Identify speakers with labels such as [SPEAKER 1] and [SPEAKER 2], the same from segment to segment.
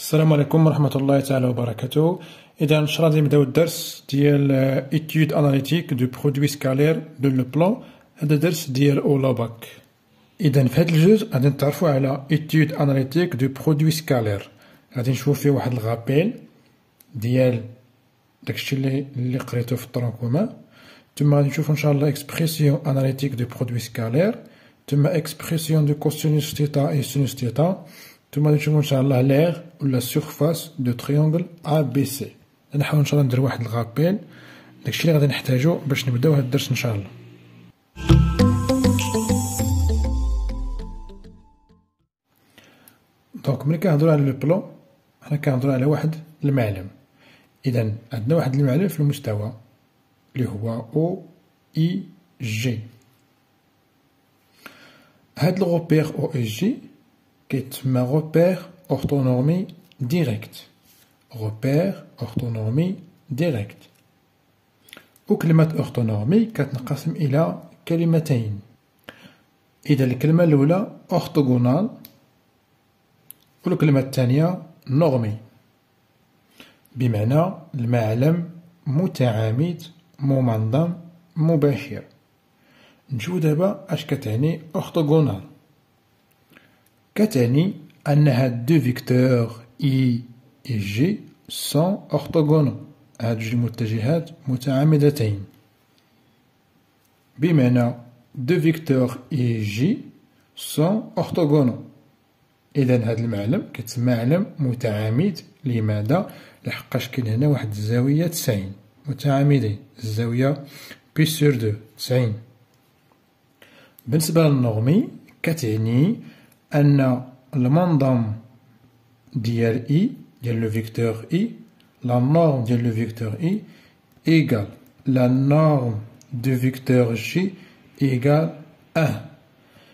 [SPEAKER 1] السلام عليكم ورحمة الله تعالى وبركاته. إذا غادي نبداو الدرس ديال إيتود أناليتيك دو برودوي سكالير دو لو بلان. هذا درس ديال أولا باك. إذا في هذا الجزء غادي نتعرفو على إيتود أناليتيك دو برودوي سكالير. غادي نشوف فيه واحد الغابيل ديال داكشي اللي قريتو في الطرون كومان، ثم غادي نشوفو إن شاء الله إكسبريسيون أناليتيك دو برودوي سكالير، ثم إكسبريسيون دو كوسينوس تيتا إي سينوس تيتا، ثم غادي نشوفو إن شاء الله لير ولا سيرفاس دو تريونغل أ بي سي. نحاول إن شاء الله ندير واحد الغابيل داكشي اللي غادي نحتاجو باش نبداو هاد الدرس إن شاء الله. دونك ملي كنهضرو على لو بلون حنا كنهضرو على واحد المعلم. إذا عندنا واحد المعلم في المستوى اللي هو أو إي جي. هاد الغوبير أو إي جي كيتسمى غوبير أورتونورمي ديريكت. غوبير أورتونورمي ديريكت. وكلمة أورتونورمي كتنقسم إلى كلمتين. إذا الكلمة الأولى أورتوغونال والكلمة الثانية نورمي، بمعنى المعلم متعامد ممنظم مباشر. نشوف دابا اش كتعني أورتوغونال. كتعني أن هاد دو فيكتور إي و جي سون أورتوغونال، هاد جوج المتجهات متعامدتين، بمعنى دو فيكتور إي جي سون أورتوغونال. إذا هاد المعلم كيتسمى معلم متعامد. لماذا؟ لحقاش كاين هنا واحد الزاوية 90 متعامدين، الزاوية بي سور دو 90. بالنسبة للنورمي كتعني أن المنظم ديال إي ديال لو فيكتور إي، لا نورم ديال لو فيكتور إي إيكال لا نورم دو فيكتور جي إيكال 1،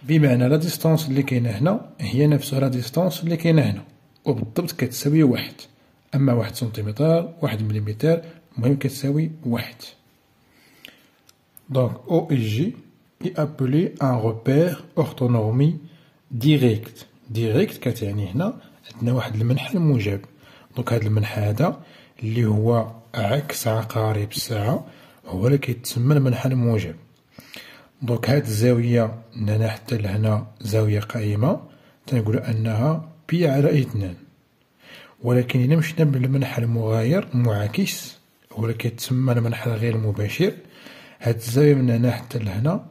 [SPEAKER 1] بمعنى لا ديستونس اللي كاينة هنا هي نفسها لا ديستونس اللي كاينة هنا، وبالضبط كتساوي 1. أما 1 سنتيمتر 1 مليمتر المهم كتساوي 1. دونك أو إي جي est appelé un repère orthonormie direct. direct كتعني هنا عندنا واحد المنحى الموجب. دونك هاد المنحى هذا اللي هو عكس عقارب الساعة هو اللي كيتسمى المنحى الموجب. دونك هاد الزاوية من هنا حتى لهنا زاوية قائمة تنقولو أنها بي على 2. ولكن إلا مشينا بالمنحى المغاير المعاكس هو اللي كيتسمى المنحى الغير مباشر، هاد الزاوية من هنا حتى لهنا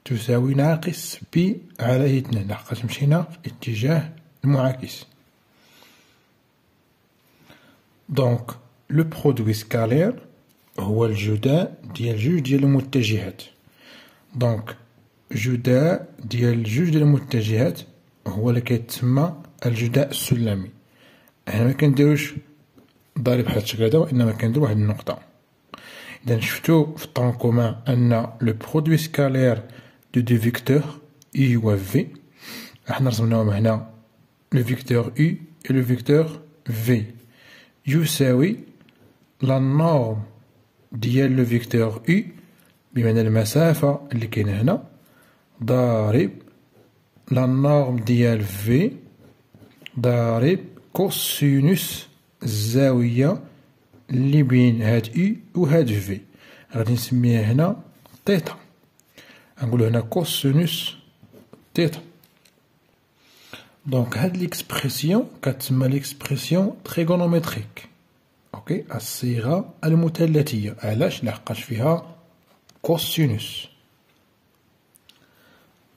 [SPEAKER 1] تساوي ناقص بي على 2 لحقاش مشينا في الاتجاه المعاكس. دونك لو برودوي سكالير هو الجداء ديال جوج ديال المتجهات. دونك جداء ديال جوج ديال المتجهات هو اللي كيتسمى الجداء السلمي. هنا ما كنديروش ضارب بحال الشكل هذا، وانما كنديرو واحد النقطة. إذا شفتو في الطون كومان أن لو برودوي سكالير دو دي فيكتور إي و في، احنا رسمناهم هنا لو فيكتور إي و لو فيكتور في يساوي لا نورم ديال لو فيكتور إي بمعنى المسافة اللي كاينة هنا ضارب لا نورم ديال في ضارب كوسينوس الزاوية اللي بين هاد إي و هاد في. غادي نسميها هنا تيتا، نقولو هنا كوسينوس تيتا. دونك هاد ليكسبرسيون كتسمى ليكسبرسيون تريغونومتريك، اوكي، الصيغة المثلثية. علاش؟ لحقاش فيها كوسينوس.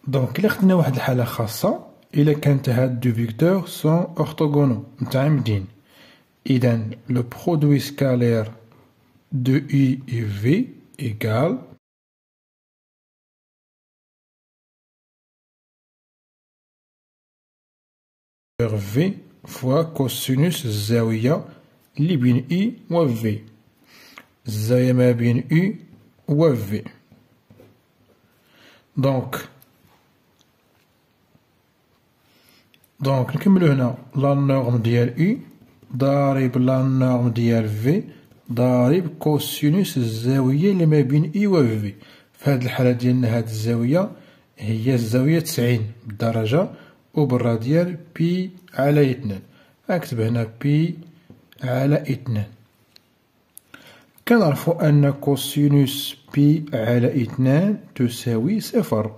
[SPEAKER 1] دونك إلا خدنا واحد الحالة خاصة، إلا كانت هاد دو فيكتور سون أورتوغونو متعامدين، إذا لو برودوي سكالير de I et V égale V fois cosinus الزاوية اللي بين I و V، الزاوية ما بين I و V. دونك نكملو هنا لا نورم ديال I ضارب لا نورم ديال في ضارب كوسينوس الزاوية اللي ما بين إي و في. في هاد الحالة ديالنا هاد الزاوية هي الزاوية 90 بالدرجة وبالراديال بي على 2. أكتب هنا بي على 2. كنعرفو أن كوسينوس بي على 2 تساوي 0.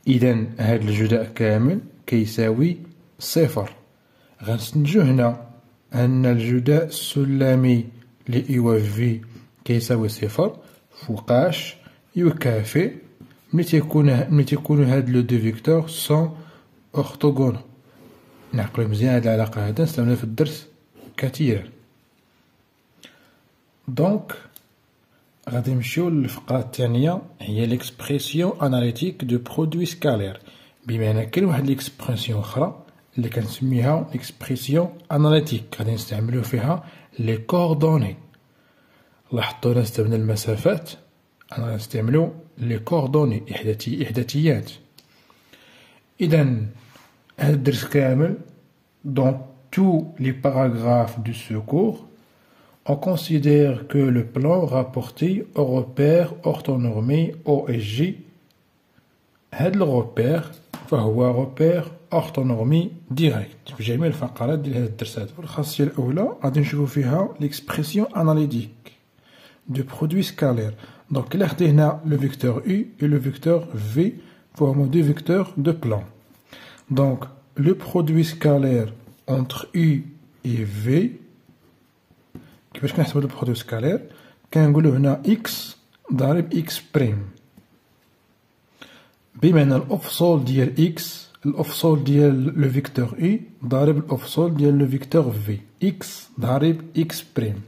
[SPEAKER 1] إذا هاد الجداء كامل كيساوي 0. غنستنتجو هنا أن الجداء السلمي لإي في كيساوي 0 فوقاش يكافئ ملي تيكونو هاد لو دو فيكتور سون أورثوغونال. نعقلو مزيان هاد العلاقة هادا نستعملوها في الدرس كثيرا. دونك غادي نمشيو للفقرة الثانية، هي ليكسبرسيون اناليتيك دو برودوي سكالير. بمعنى كاين واحد ليكسبرسيون أخرى اللي كنسميها ليكسبرسيون اناليتيك غادي نستعملو فيها لي كوردوني. لاحظتو نستعمل المسافات، أنا غنستعملو لي كوردوني إحداثيات. إذا هاد الدرس كامل dans tous les paragraphes du secours on considère que le plan rapporté au repère orthonormé OSG هاد الغوبير فهو repère orthonormé direct. في جميع الفقرات ديال هاد الدرس هذا. الخاصية الأولى غادي نشوفو فيها l'expression analytique de produit scalaire. Donc là هنا le vecteur U et le vecteur V forment deux vecteurs de plan. Donc le produit scalaire entre U et V كيفاش كنحسبو لو برودوي سكالير؟ كنقولو هنا x ضارب x بريم، بمعنى الأفصول ديال x الأفصول ديال لو فيكتور U ضارب الأفصول ديال لو فيكتور V x ضارب x بريم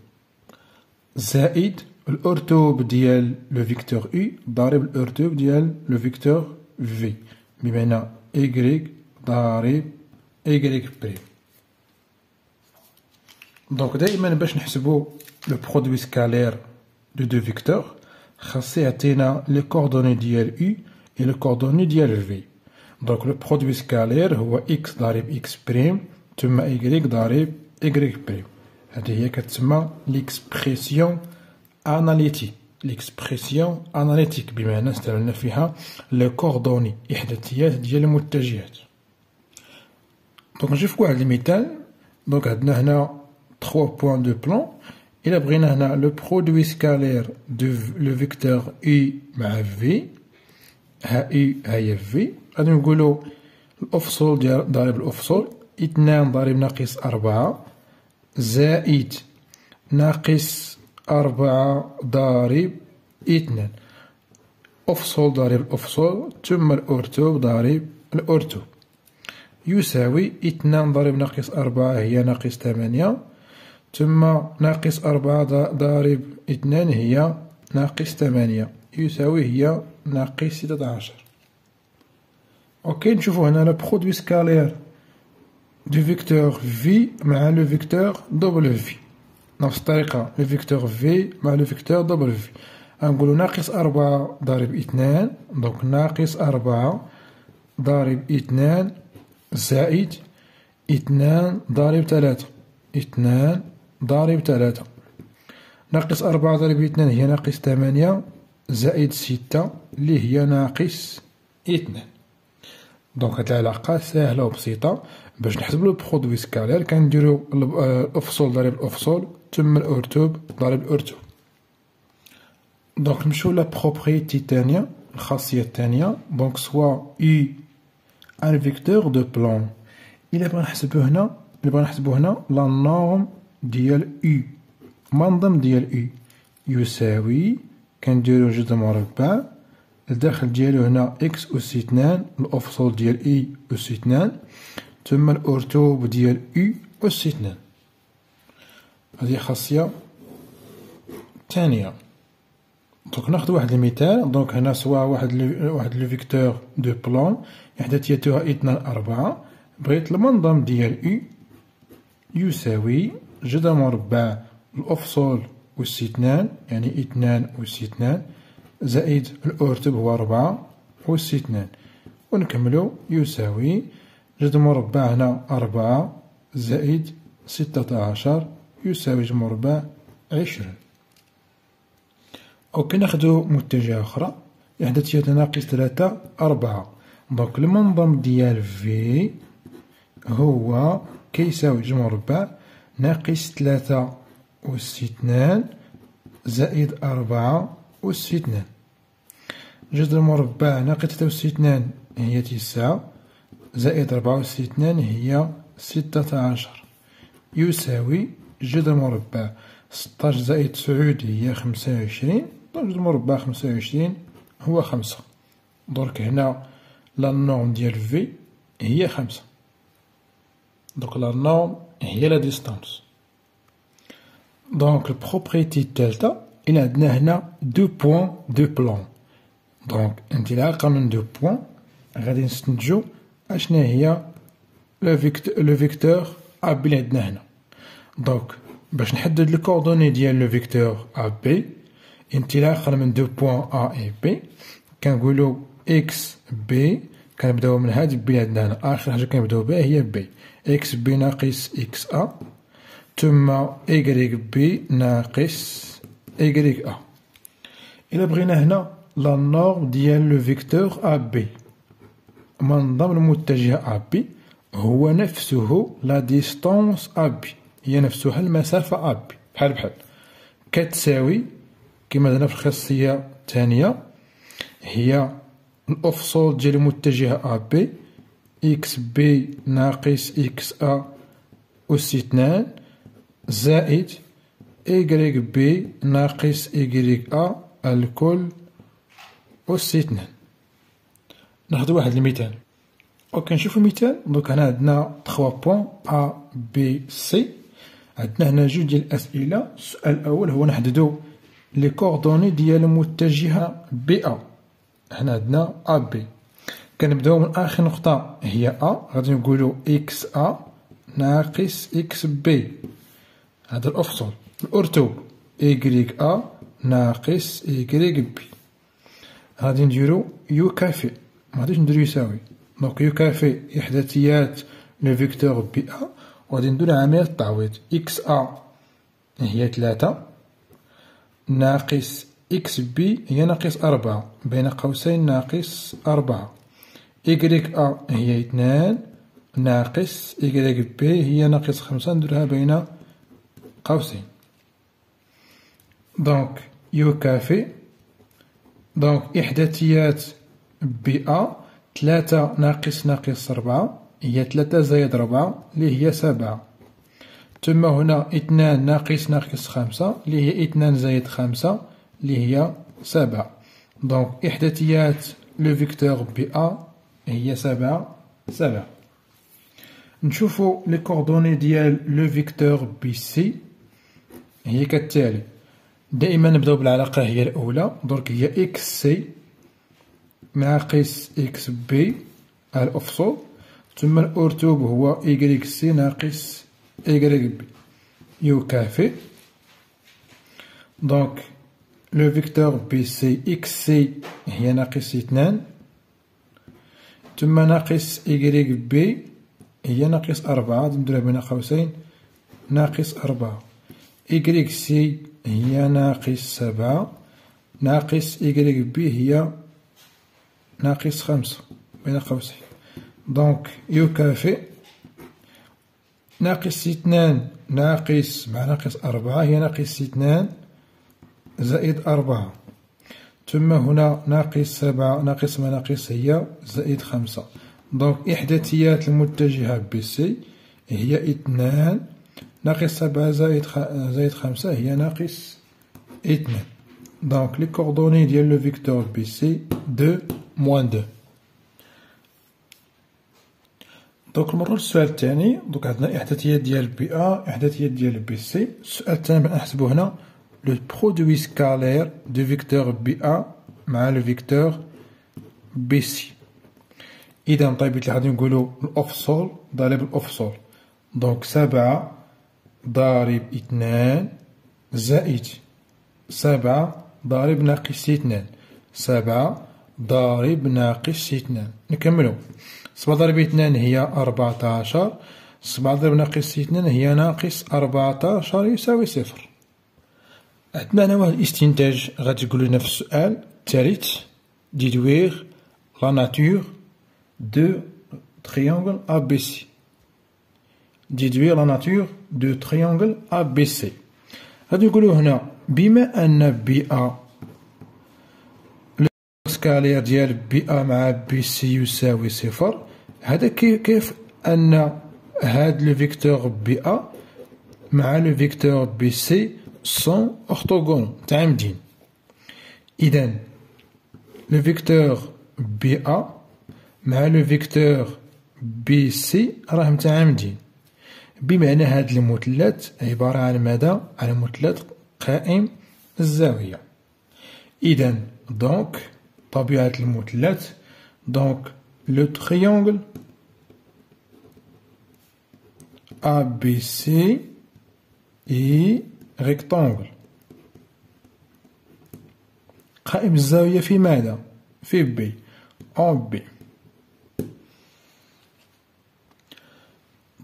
[SPEAKER 1] زائد الأرتوب ديال لو فيكتور U ضارب الأرتوب ديال لو فيكتور V بمعنى y ضارب y بريم. دونك دائما باش نحسبو لو برودوي سكالير دو دو فيكتور خاص يعطينا لي كوردوني ديال U et لي كوردوني ديال V. دونك لو برودوي سكالير هو x ضارب x بريم ثم y ضارب y بريم. هذه هي كتسمى ليكسبرسيون اناليتيك. ليكسبرسيون اناليتيك بمعنى استعملنا فيها لي كوردوني إحداثيات ديال المتجهات. دونك نشوف واحد المثال. دونك عندنا هنا 3 بوان دو بلان. إلا بغينا هنا لو برودوي سكالير دو لو فيكتور U مع V، ها U ها هي V، غادي نقولو الأفصول ديال ضارب الأفصول 2 ضارب ناقص 4 زائد ناقص 4 ضارب 2 أفصول ضارب الأفصول ثم الأرتوب ضارب الأرتوب يساوي 2 ضارب ناقص 4 هي ناقص 8 ثم ناقص 4 ضارب 2 هي ناقص 8 يساوي هي ناقص 16. اوكي نشوفو هنا لو برودوي سكالير دو فيكتور في مع لو فيكتور دبل في نفس الطريقة. لو فيكتور في مع لو فيكتور دبل في غنقولو ناقص 4 ضارب 2 دونك ناقص 4 ضارب 2 زائد 2 ضارب 3 2 ضارب 3 ناقص 4 ضارب 2 هي ناقص 8 زائد 6 اللي هي ناقص 2. دونك هاد العلاقة ساهلة وبسيطة. باش نحسب لو برودوي سكالير كنديرو الأفصول ضارب الأفصول ثم الأرتوب ضارب الأرتوب. دونك نمشيو لا بروبريتي الثانية، الخاصية الثانية. دونك سوا U ان فيكتور دو بلان. إلا بغينا نحسبو هنا لا نورم ديال U، منظم ديال U يساوي كنديرو جذر مربع الداخل ديالو هنا x أس 2 الأفصول ديال I أس 2 ثم الأرتوب ديال U أس 2. هذه خاصية ثانية. دونك ناخد واحد المثال. دونك هنا سوا واحد لو فيكتور دو بلان إحداثياتها 2 4. بغيت المنظم ديال U يساوي جذر مربع الأفصول أس 2 يعني 2 أس 2 زائد الأرتب هو 4 أس 2 ونكملو يساوي جذر مربع هنا 4 زائد 16 يساوي جذر مربع 20. أوكي ناخدو متجهة أخرى إحداثياتها ناقص 3 4. دونك المنظم ديال في هو كيساوي جذر مربع ناقص 3 أس 2 زائد 4 أس 2. جذر مربع ناقص 3 أس 2 هي 9 زائد 4 أس 2 هي 16 يساوي جذر مربع 16 زائد 9 هي 25. دونك جذر مربع 25 هو 5. درك هنا لا نورم ديال في هي 5. دونك لا نورم هي لا ديستانس. دونك البروبريتي الثالثة إلا عندنا هنا دو بوان دو بلان. دونك انطلاقا من دو بوان غادي نستنتجو أشنا هي لو فيكتور أ بي اللي عندنا هنا. دونك باش نحدد الكوردوني ديال لو فيكتور أ بي انطلاقا من دو بوان أ إي بي كنقولو إكس بي كنبداو من هاد بي اللي عندنا هنا آخر حاجة كنبداو بها هي بي. إكس بي ناقص إكس أ ثم إيكغيك بي ناقص إيكغيك أ. إلا بغينا هنا لا نورم ديال لو فيكتور أ بي منظم المتجه أ بي هو نفسه لا ديستونس أ بي هي نفسها المسافة أ بي بحال كتساوي كما درنا في الخاصية الثانية هي الأفصول ديال المتجه أ بي إكس بي ناقص إكس أ أس 2 زائد إيكغيك بي ناقص إيكغيك أ الكل أس 2. ناخدو واحد المثال. نشوفو مثال. دونك هنا عندنا 3 بوان أ بي سي. عندنا هنا جوج ديال الأسئلة. السؤال الأول هو نحددو لي كوردوني ديال المتجهة بي أ. هنا عندنا أ بي كنبداو من آخر نقطة هي أ غادي نقولو إكس أ ناقص إكس بي هذا الأفصل. الأرتو إيكغيك أ ناقص إيكغيك بي غادي نديرو يكافئ مغاديش نديرو يساوي. دونك يكافئ إحداثيات لو فيكتور بي أ وغادي نديرو عملية التعويض. إكس أ هي 3 ناقص إكس بي هي ناقص 4 بين قوسين ناقص 4. إيكغيك أ هي 2 ناقص إيكغيك بي هي ناقص 5 نديرها بين قوسين. دونك يكافئ. دونك إحداثيات بي أ 3 ناقص 4 هي 3 زائد 4 اللي هي 7. ثم هنا 2 ناقص 5 اللي هي 2 زائد 5 اللي هي 7. دونك إحداثيات لو فيكتور بي أ هي 7. نشوفو لي كوردوني ديال لو فيكتور بي سي هي كالتالي. دائما نبداو بالعلاقة هي الأولى. درك هي إكس سي ناقص إكس بي الأفصول ثم الأرتوب هو إيكغيك سي ناقص إيكغيك بي يكافئ. دونك لو فيكتور بي سي إكس سي هي ناقص 2 ثم ناقص إيكغيك بي هي ناقص 4 نديرها بين قوسين ناقص 4. إيكغيك سي هي ناقص 7 ناقص إيكغيك بي هي ناقص 5 بين قوسين. دونك يكافئ ناقص 2 ناقص مع ناقص 4 هي ناقص 2 زائد 4 ثم هنا ناقص 7 ناقص مع ناقص هي زائد 5. دونك إحداثيات المتجهة بي سي هي 2 ناقص 7 زائد 5 هي ناقص 2. دونك لي كوردوني ديال لو فيكتور بي سي 2 موان 2. دونك نمرو للسؤال الثاني. دونك عندنا إحداثيات ديال بي أ إحداثيات ديال بي سي. السؤال الثاني نحسبو هنا لو برودوي سكالير دو فيكتور بي أ مع لو فيكتور بي سي. إذا بطبيعة الحال غادي نقولو الأفصول ضارب الأفصول. دونك 7 ضارب 2 زائد 7 ضارب ناقص 2 7 ضارب ناقص 2. نكملو. 7 ضرب 2 هي 14 7 ضرب ناقص 2 هي ناقص 14 يساوي 0. عندنا هنا واحد الاستنتاج غادي يقول لنا في السؤال الثالث ديدوير لا ناتور دو تريونغل ABC. déduire la nature du triangle ABC. غادي نقولو هنا بما أن BA سكالير ديال BA مع BC يساوي صفر، هذا كيف أن هاد لو فيكتور BA مع لو فيكتور BC سون أورتوغونال متعامدين. إذا لو فيكتور BA مع لو فيكتور BC راه متعامدين، بمعنى هاد المثلث عبارة عن ماذا؟ على مثلث قائم الزاوية. إذا دونك طبيعة المثلث دونك لو تريونغل ABC اي ريكتونغل قائم الزاوية في ماذا؟ في بي أون بي.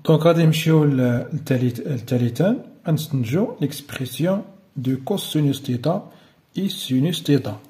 [SPEAKER 1] دونك غادي نمشيو للثالثان، غنستنتجو ليكسبرسيون دو كوسينوس تيتا اي سينوس تيتا.